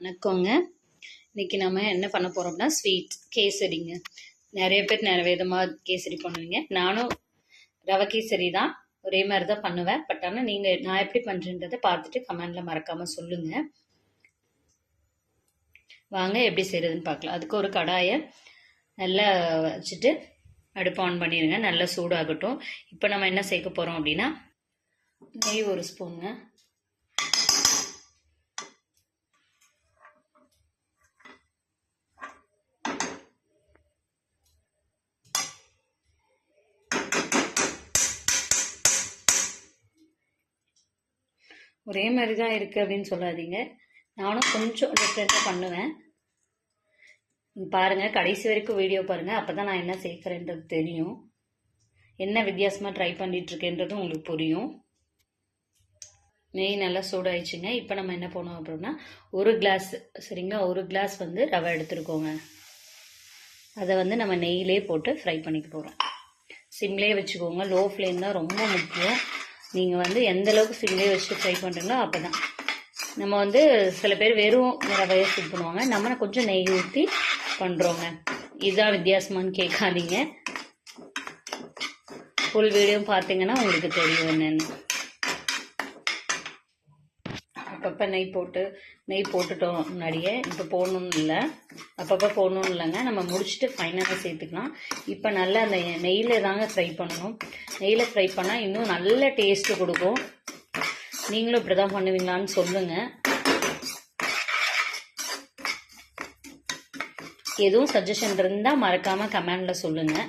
வணக்கங்க. இன்னைக்கு நம்ம என்ன பண்ண போறோம்னா ஸ்வீட் கேசரிங்க. நிறைய பேர் நிறைய விதமாக கேசரி பண்ணுவீங்க. நானும் ரவை கேசரி தான் ஒரே மாதிரி தான் பண்ணுவேன். பட் ஆனால் நீங்கள் நான் எப்படி பண்ணுறேன்றதை பார்த்துட்டு கமெண்டில் மறக்காமல் சொல்லுங்கள். வாங்க எப்படி செய்கிறதுன்னு பார்க்கலாம். அதுக்கு ஒரு கடாயை நல்லா வச்சுட்டு அடுப்பு ஆன் பண்ணிடுங்க. நல்லா சூடாகட்டும். இப்போ நம்ம என்ன சேர்க்க போகிறோம் அப்படின்னா நெய் ஒரு ஸ்பூனுங்க, ஒரே மாதிரி தான் இருக்குது அப்படின்னு சொல்லாதீங்க. நானும் கொஞ்சம் டிஃப்ரெண்ட்டாக பண்ணுவேன். பாருங்கள், கடைசி வரைக்கும் வீடியோ பாருங்கள். அப்போ தான் நான் என்ன சேர்க்குறேன்றது தெரியும். என்ன வித்தியாசமாக ட்ரை பண்ணிகிட்ருக்கேன்றது உங்களுக்கு புரியும். நெய் நல்லா சூடாயிடுச்சுங்க. இப்போ நம்ம என்ன பண்ணோம் அப்படின்னா ஒரு கிளாஸ், சரிங்களா, ஒரு கிளாஸ் ரவை எடுத்துருக்கோங்க. அதை நம்ம நெய்யிலே போட்டு ஃப்ரை பண்ணிக்க போகிறோம். சிம்லேயே வச்சுக்கோங்க. லோ ஃப்ளேம் தான் ரொம்ப முக்கியம். நீங்கள் எந்த அளவுக்கு சிம்லேயே வச்சு ஃப்ரை பண்ணுறீங்களோ அப்போ தான். நம்ம சில பேர் வெறும் ரவையை ஃபில் பண்ணுவாங்க. நம்ம கொஞ்சம் நெய் ஊற்றி பண்ணுறோங்க. இதுதான் வித்தியாசமானு கேட்காதீங்க. ஃபுல் வீடியோ பார்த்தீங்கன்னா உங்களுக்கு தெரியும் என்னென்னு. அப்பப்போ நெய் போட்டுட்டோம் முன்னாடியே. இப்போ போடணும்னு இல்லை, அப்பப்போ போடணும்னு இல்லைங்க. நம்ம முடிச்சுட்டு ஃபைனலாக சேர்த்துக்கலாம். இப்போ நல்லா அந்த நெய்யில் தாங்க ஃப்ரை பண்ணணும். நெய்யில் ஃப்ரை பண்ணால் இன்னும் நல்ல டேஸ்ட்டு கொடுக்கும். நீங்களும் இப்படி தான் பண்ணுவீங்களான்னு சொல்லுங்கள். எதுவும் சஜஷன் இருந்தால் மறக்காமல் கமெண்டில் சொல்லுங்கள்.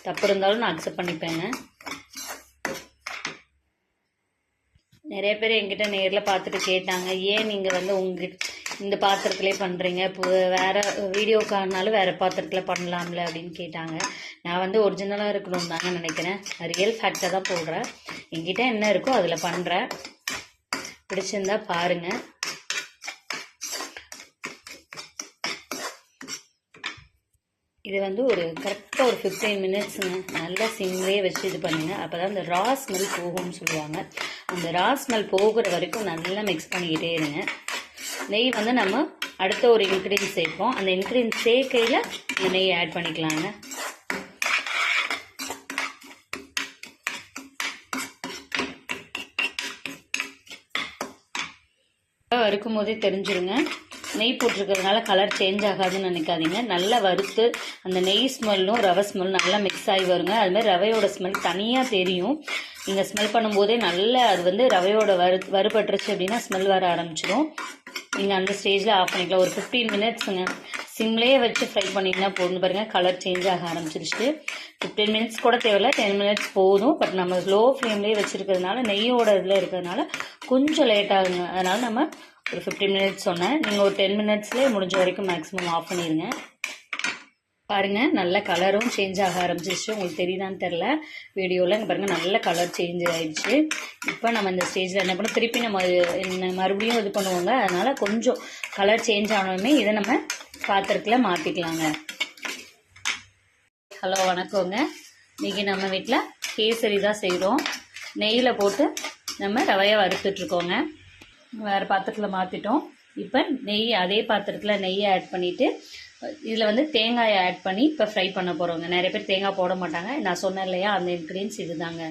தப்பு இருந்தாலும் நான் அக்செப்ட் பண்ணிப்பேங்க. நிறைய பேர் என்கிட்ட நேரில் பார்த்துட்டு கேட்டாங்க, ஏன் நீங்கள் உங்ககிட்ட இந்த பாத்திரத்திலே பண்ணுறீங்க, இப்போ வேறு வீடியோக்காரனாலும் வேறு பாத்திரத்தில் பண்ணலாம்ல அப்படின்னு கேட்டாங்க. நான் ஒரிஜினலாக இருக்கணும்னு தாங்க நினைக்கிறேன். ரியல் ஃபேக்டை தான் போடுறேன். என்கிட்ட என்ன இருக்கோ அதில் பண்ணுறேன். பிடிச்சிருந்தா பாருங்கள். இது ஒரு கரெக்டாக ஒரு 15 மினிட்ஸுங்க நல்லா சிம்லேயே வச்சு இது பண்ணுங்கள். அப்போ தான் இந்த ரா ஸ்மெல் போகும்னு சொல்லுவாங்க. அந்த ரா ஸ்மெல் போகிற வரைக்கும் நல்லா மிக்ஸ் பண்ணிக்கிட்டே இருங்க. நெய் நம்ம அடுத்த ஒரு இன்க்ரீடியன்ட் சேர்ப்போம். அந்த இன்க்ரீடியன்ட் சேர்க்கையில் நெய் ஆட் பண்ணிக்கலாங்க. வறுக்கும் போதே தெரிஞ்சிருங்க. நெய் போட்டிருக்கிறதுனால கலர் சேஞ்ச் ஆகாதுன்னு நினைக்காதீங்க. நல்லா வறுத்து அந்த நெய் ஸ்மெல்லும் ரவை ஸ்மெல்லும் நல்லா மிக்ஸ் ஆகி வருங்க. அதுமாதிரி ரவையோட ஸ்மெல் தனியாக தெரியும். நீங்கள் ஸ்மெல் பண்ணும்போதே நல்லா அது ரவையோட வறுபட்டுருச்சு அப்படின்னா ஸ்மெல் வர ஆரம்பிச்சிடும். நீங்கள் அந்த ஸ்டேஜில் ஆஃப் பண்ணிக்கலாம். ஒரு 15 மினிட்ஸுங்க சிம்லேயே வச்சு ஃப்ரை பண்ணிங்கன்னா போதும். பாருங்கள், கலர் சேஞ்ச் ஆக ஆரம்பிச்சிருச்சு. 15 மினிட்ஸ் கூட தேவையில்ல, 10 மினிட்ஸ் போதும். பட் நம்ம லோ ஃப்ளேம்லேயே வச்சுருக்கிறதுனால நெய்யோட இதில் இருக்கிறதுனால கொஞ்சம் லேட் ஆகுங்க. அதனால் நம்ம ஒரு 15 மினிட்ஸ் சொன்னேன். நீங்கள் ஒரு 10 மினிட்ஸ்லேயே முடிஞ்ச வரைக்கும் மேக்ஸிமம் ஆஃப் பண்ணிடுங்க. பாருங்கள், நல்ல கலரும் சேஞ்ச் ஆக ஆரம்பிச்சிருச்சு. உங்களுக்கு தெரியுதான்னு தெரில வீடியோவில். இங்கே பாருங்கள், நல்ல கலர் சேஞ்ச் ஆகிடுச்சு. இப்போ நம்ம இந்த ஸ்டேஜில் என்ன பண்ணோம், திருப்பி நம்ம மறுபடியும் இது பண்ணுவோங்க. அதனால் கொஞ்சம் கலர் சேஞ்ச் ஆனதுமே இதை நம்ம பாத்திரத்தில் மாற்றிக்கலாங்க. ஹலோ, வணக்கங்க. இன்றைக்கி நம்ம வீட்டில் கேசரி தான் செய்கிறோம். நெய்யில் போட்டு நம்ம ரவையை வறுத்துட்ருக்கோங்க. வேறு பாத்திரத்தில் மாற்றிட்டோம். இப்போ அதே பாத்திரத்தில் நெய்யை ஆட் பண்ணிவிட்டு இதில் தேங்காயை ஆட் பண்ணி இப்போ ஃப்ரை பண்ண போகிறோங்க. நிறைய பேர் தேங்காய் போட மாட்டாங்க. நான் சொன்னேன் இல்லையா, அந்த இன்க்ரீடியன்ஸ் இது தாங்க.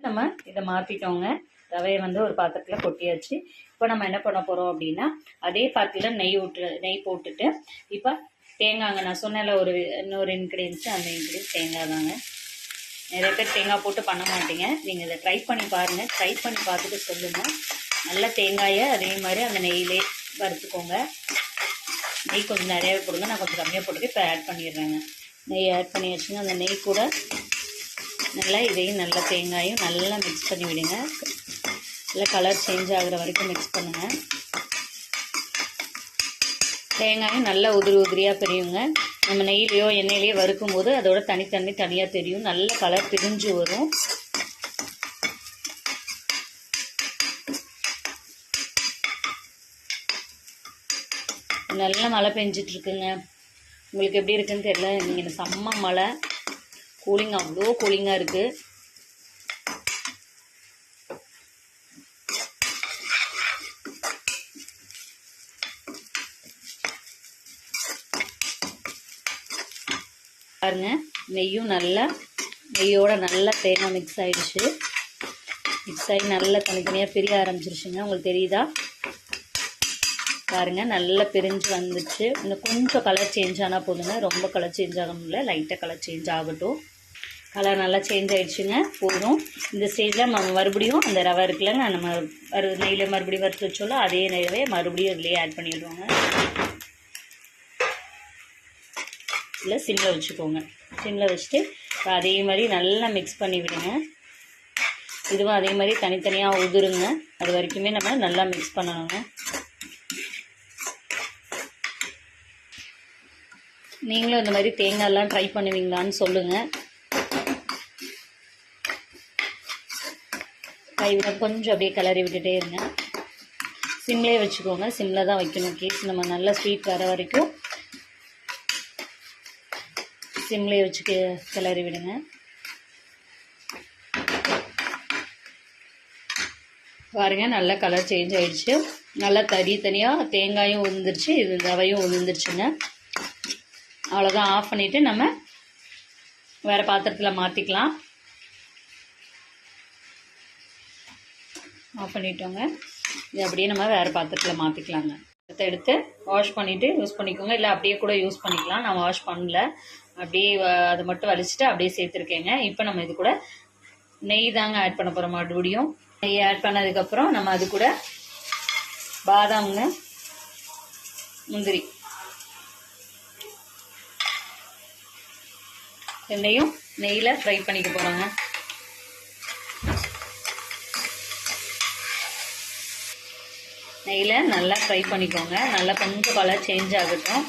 நம்ம இதை மாற்றிட்டோங்க. ரவையை ஒரு பாத்திரத்தில் கொட்டியாச்சு. இப்போ நம்ம என்ன பண்ண போகிறோம் அப்படின்னா அதே பாத்திரத்தில் நெய் போட்டுட்டு இப்போ தேங்காய்ங்க, நான் சொன்னல இன்னொரு இன்க்ரீடியன்ஸு, அந்த இன்க்ரீடியன்ஸ் தேங்காய் தாங்க. நிறைய பேர் தேங்காய் போட்டு பண்ண மாட்டீங்க. நீங்கள் இதை ட்ரை பண்ணி பாருங்கள். ட்ரை பண்ணி பார்த்துட்டு சொல்லுங்கள். நல்லா தேங்காயை அதே மாதிரி அந்த நெய்யிலே வறுத்துக்கோங்க. நெய் கொஞ்சம் நிறையாவே போடுங்க. நான் கொஞ்சம் கம்மியாக போட்டுட்டு இப்போ ஆட் பண்ணிடுறேங்க. நெய் ஆட் பண்ணி வச்சுங்க. அந்த நெய் கூட நல்லா இதையும் நல்லா தேங்காயும் நல்லா மிக்ஸ் பண்ணி விடுங்க. நல்லா கலர் சேஞ்ச் ஆகிற வரைக்கும் மிக்ஸ் பண்ணுங்கள். தேங்காயும் நல்லா உதிரியாக பிரியுங்க. நம்ம நெய்லையோ எண்ணெயிலையோ வறுக்கும் போது அதோட தனித்தன்மை தனியாக தெரியும். நல்ல கலர் பிரிஞ்சு வரும். நல்லா மழை பெஞ்சிட்ருக்குங்க. உங்களுக்கு எப்படி இருக்குன்னு தெரியல. நீங்கள் செம்ம மழை, கூலிங், அவ்வளோ கூலிங்காக இருக்குது. பாருங்க, நெய்யோட நல்லா தேங்காய் மிக்ஸ் ஆகிடுச்சு. மிக்ஸ் ஆகி நல்லா தனித்தனியாக பிரிய ஆரம்பிச்சிருச்சுங்க. உங்களுக்கு தெரியுதா? பாருங்கள், நல்லா பிரிஞ்சு வந்துச்சு. இன்னும் கொஞ்சம் கலர் சேஞ்ச் ஆனால் போதுங்க, ரொம்ப கலர் சேஞ்ச் ஆகணும்ல, லைட்டாக கலர் சேஞ்ச் ஆகட்டும். கலர் நல்லா சேஞ்ச் ஆகிடுச்சுங்க, போதும். இந்த ஸ்டேஜில் நம்ம மறுபடியும் அந்த ரவை இருக்குல்லங்க, நம்ம நெய்யில் மறுபடியும் வறுத்து வச்சோம்ல, அதே நெய்யவே மறுபடியும் இதுலேயே ஆட் பண்ணிடுவோங்க. இல்லை, சிம்மில் வச்சுக்கோங்க. சிம்மில் வச்சுட்டு அதே மாதிரி நல்லா மிக்ஸ் பண்ணி விடுங்க. இதுவும் அதே மாதிரி தனித்தனியாக உதிருங்க. அது வரைக்குமே நம்ம நல்லா மிக்ஸ் பண்ணணுங்க. நீங்களும் இந்த மாதிரி தேங்காயெல்லாம் ட்ரை பண்ணுவீங்களான்னு சொல்லுங்கள். கொஞ்சம் அப்படியே கிளறி விட்டுட்டே இருங்க. சிம்லேயே வச்சுக்கோங்க, சிம்மில் தான் வைக்கணும். கேஸ் நம்ம நல்லா ஸ்வீட் வர வரைக்கும் சிம்லேயே வச்சு கிளறி விடுங்க. பாருங்க, நல்லா கலர் சேஞ்ச் ஆகிடுச்சு. நல்லா தனியாக தேங்காயும் உதிர்ந்துருச்சு, இது ரவையும் உதிர்ந்துருச்சுங்க. அவ்வளோதான். ஆஃப் பண்ணிவிட்டு நம்ம வேறு பாத்திரத்தில் மாற்றிக்கலாம். ஆஃப் பண்ணிட்டோங்க. இது அப்படியே நம்ம வேறு பாத்திரத்தில் மாற்றிக்கலாங்க. எடுத்து வாஷ் பண்ணிவிட்டு யூஸ் பண்ணிக்கோங்க. இல்லை அப்படியே கூட யூஸ் பண்ணிக்கலாம். நான் வாஷ் பண்ணல, அப்படியே அதை மட்டும் வலிச்சுட்டு அப்படியே சேர்த்துருக்கேங்க. இப்போ நம்ம இது கூட நெய் தாங்க ஆட் பண்ண போகிறோம். மறுபடியும் நெய் ஆட் பண்ணதுக்கப்புறம் நம்ம அது கூட பாதாமுங்க, முந்திரி ரெண்டையும் நெய்யில் ஃப்ரை பண்ணிக்க போகிறோங்க. நெய்யில் நல்லா ஃப்ரை பண்ணிக்கோங்க. நல்லா கொஞ்சம் கலர் சேஞ்ச் ஆகட்டும்.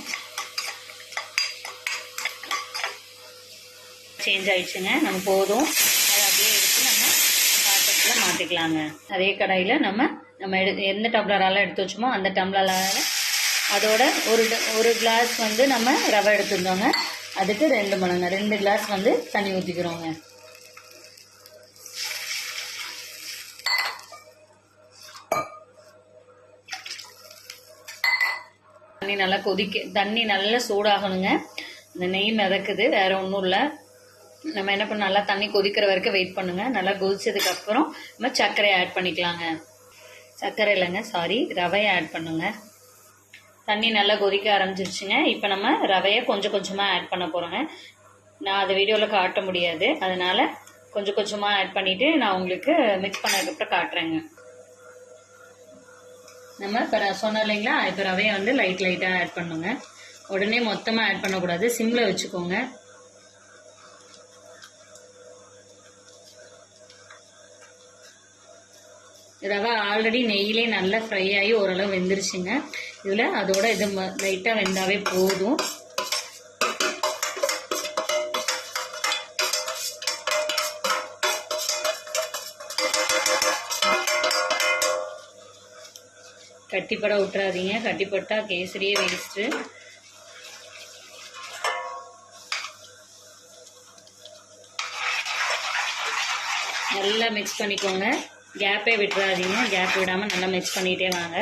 சேஞ்ச் ஆகிடுச்சுங்க, நம்ம போதும். அதை அப்படியே எடுத்து நம்ம பாத்திரத்தில் மாற்றிக்கலாங்க. அதே கடாயில் நம்ம எந்த டம்ளரால் எடுத்து வச்சோமோ அந்த டம்ளரால் அதோட ஒரு கிளாஸ் வந்து நம்ம ரவை எடுத்துருந்தோங்க. அதுக்கு 2 மடங்கு 2 கிளாஸ் வந்து தண்ணி ஊற்றிக்கிறோங்க. தண்ணி நல்லா சூடாகணுங்க. இந்த நெய் மிதக்குது, வேற ஒன்றும் இல்லை. நம்ம என்ன பண்ண, நல்லா தண்ணி கொதிக்கிற வரைக்கும் வெயிட் பண்ணுங்க. நல்லா கொதிச்சதுக்கு அப்புறம் நம்ம சர்க்கரையை ஆட் பண்ணிக்கலாங்க. சர்க்கரை இல்லைங்க, சாரி, ரவையை ஆட் பண்ணுங்க. தண்ணி நல்லா கொதிக்க ஆரம்பிச்சிருச்சுங்க. இப்போ நம்ம ரவையை கொஞ்சம் கொஞ்சமாக ஆட் பண்ண போகிறோங்க. நான் அதை வீடியோவில் காட்ட முடியாது, அதனால கொஞ்சம் கொஞ்சமாக ஆட் பண்ணிவிட்டு நான் உங்களுக்கு மிக்ஸ் பண்ணதுக்கப்புறம் காட்டுறேங்க. நம்ம இப்போ சொன்னோம் இல்லைங்களா, இப்போ ரவையை வந்து லைட்டாக ஆட் பண்ணுங்க. உடனே மொத்தமாக ஆட் பண்ணக்கூடாது, சிம்மில் வச்சுக்கோங்க. ரவை ஆல்ரெடி நெய்யிலே நல்லா ஃப்ரை ஆகி ஓரளவு வெந்துருச்சுங்க. இதில் அதோட இது லைட்டாக வெந்தாவே போதும். கட்டிப்பட விட்டுறாதீங்க, கட்டிப்பட்டா கேசரியே வேஸ்ட்டு. நல்லா மிக்ஸ் பண்ணிக்கோங்க, கேப்பே விட்டுறாதீங்க. கேப் விடாமல் நல்லா மிக்ஸ் பண்ணிகிட்டே வாங்க.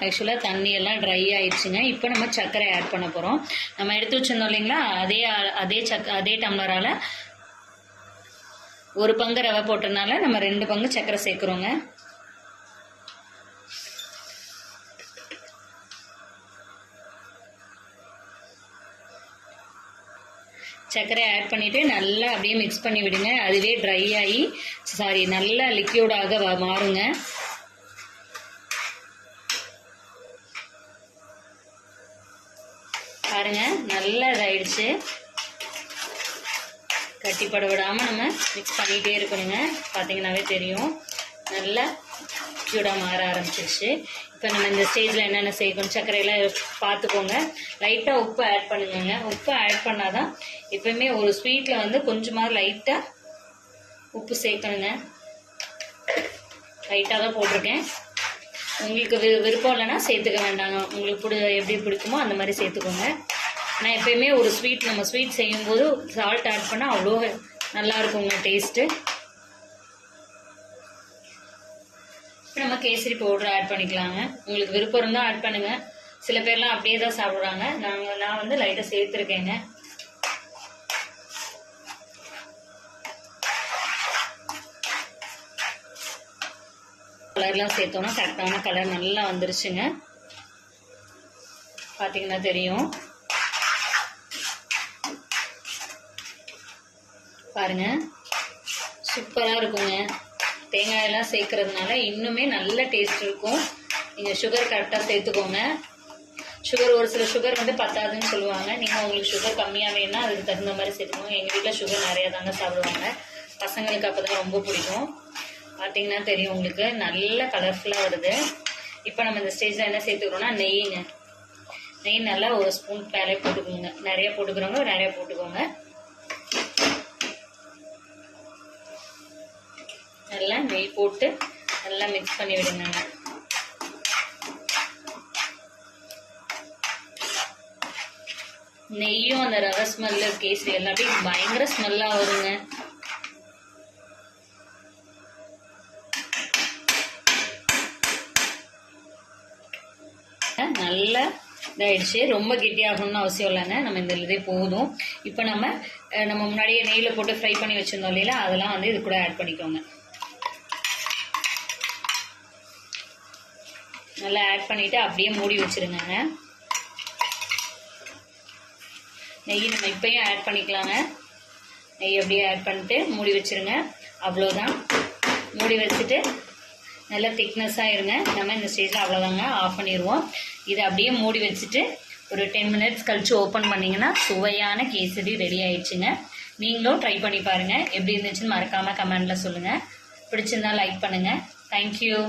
ஆக்சுவலாக தண்ணியெல்லாம் ட்ரை ஆயிடுச்சுங்க. இப்போ நம்ம சர்க்கரை ஆட் பண்ண போகிறோம். நம்ம எடுத்து வச்சிருந்தோம் இல்லைங்களா, அதே டம்ளரால் 1 பங்கு ரவை போட்டதுனால நம்ம 2 பங்கு சர்க்கரை சேர்க்குறோங்க. சர்க்கரை ஆட் பண்ணிவிட்டு நல்லா அப்படியே மிக்ஸ் பண்ணி விடுங்க. அதுவே ட்ரை ஆகி நல்லா லிக்யூடாக மாறுங்க. பாருங்க, நல்லா இதாயிடுச்சு. கட்டிப்பட விடாமல் நம்ம மிக்ஸ் பண்ணிகிட்டே இருக்கணுங்க. பார்த்தீங்கன்னாவே தெரியும், நல்லா லிக்யூடாக மாற ஆரம்பிச்சிருச்சு. இப்போ நம்ம இந்த ஸ்டேஜில் என்னென்ன சேர்க்கணும், சர்க்கரையெல்லாம் பார்த்துக்கோங்க. லைட்டாக உப்பு ஆட் பண்ணுங்க. உப்பு ஆட் பண்ணாதான் எப்பவுமே ஒரு ஸ்வீட்டில் வந்து கொஞ்சமாக லைட்டாக உப்பு சேர்க்கணுங்க. லைட்டாக தான் போட்டிருக்கேன். உங்களுக்கு விருப்பம் இல்லைன்னா சேர்த்துக்க வேண்டாங்க. உங்களுக்கு எப்படி பிடிக்குமோ அந்த மாதிரி சேர்த்துக்கோங்க. ஆனால் எப்பயுமே ஒரு நம்ம ஸ்வீட் செய்யும்போது சால்ட் ஆட் பண்ணால் அவ்வளோ நல்லா இருக்குங்க டேஸ்ட்டு. இப்போ நம்ம கேசரி பவுடர் ஆட் பண்ணிக்கலாங்க. உங்களுக்கு விருப்பம் இருந்தால் ஆட் பண்ணுங்க. சில பேர்லாம் அப்படியே தான் சாப்பிட்றாங்க. நான் வந்து லைட்டாக சேர்த்துருக்கேங்க. கலர்லாம் சேர்த்தோம்னா கரெக்டான கலர் நல்லா வந்துருச்சுங்க. பார்த்தீங்கன்னா தெரியும். பாருங்க, சூப்பராக இருக்குங்க. தேங்காயெல்லாம் சேர்க்கறதுனால இன்னுமே நல்ல டேஸ்ட் இருக்கும். நீங்கள் சுகர் கரெக்டாக சேர்த்துக்கோங்க. சுகர் ஒரு சில சுகர் வந்து பத்தாதுன்னு சொல்லுவாங்க. நீங்கள் உங்களுக்கு சுகர் கம்மியாக வேணும்னா அதுக்கு தகுந்த மாதிரி சேர்த்துக்கோங்க. எங்கள் வீட்டில் சுகர் நிறையா தாங்க சாப்பிடுவாங்க. பசங்களுக்கு அப்போ தான் ரொம்ப பிடிக்கும். பார்த்தீங்கன்னா தெரியும் உங்களுக்கு, நல்ல கலர்ஃபுல்லாக வருது. இப்போ நம்ம இந்த ஸ்டேஜில் என்ன சேர்த்துக்கிறோம்னா நெய்யுங்க. நெய் நல்லா ஒரு ஸ்பூன் மேலே போட்டுக்கோங்க. நிறைய போட்டுக்கிறவங்க நிறைய போட்டுக்கோங்க. நல்லா நெய் போட்டு நல்லா மிக்ஸ் பண்ணி விடுங்க. நெய்யும் அந்த ரவை ஸ்மெல்லு கேசரி எல்லாமே பயங்கர ஸ்மெல்லாக வருங்க. நல்லா இதாயிடுச்சு. ரொம்ப கெட்டியாகணும்னு அவசியம் இல்லைங்க. நம்ம இந்த இதே போதும். இப்போ நம்ம முன்னாடியே நெய்யில் போட்டு ஃப்ரை பண்ணி வச்சிருந்தோம் இல்லையா, அதெல்லாம் வந்து இது கூட ஆட் பண்ணிக்கோங்க. நல்லா ஆட் பண்ணிட்டு அப்படியே மூடி வச்சிருங்க. நெய் நம்ம இப்பயும் ஆட் பண்ணிக்கலாங்க. நெய் அப்படியே ஆட் பண்ணிட்டு மூடி வச்சிருங்க. அவ்வளோதான். மூடி வச்சுட்டு நல்லா திக்னஸாக இருங்க. நம்ம இந்த ஸ்டேஜில் அவ்வளோதாங்க, ஆஃப் பண்ணிடுவோம். இதை அப்படியே மூடி வச்சுட்டு ஒரு 10 மினிட்ஸ் கழித்து ஓப்பன் பண்ணிங்கன்னா சுவையான கேசரி ரெடி ஆயிடுச்சுங்க. நீங்களும் ட்ரை பண்ணி பாருங்கள். எப்படி இருந்துச்சுன்னு மறக்காமல் கமெண்டில் சொல்லுங்கள். பிடிச்சிருந்தா லைக் பண்ணுங்கள். தேங்க்யூ.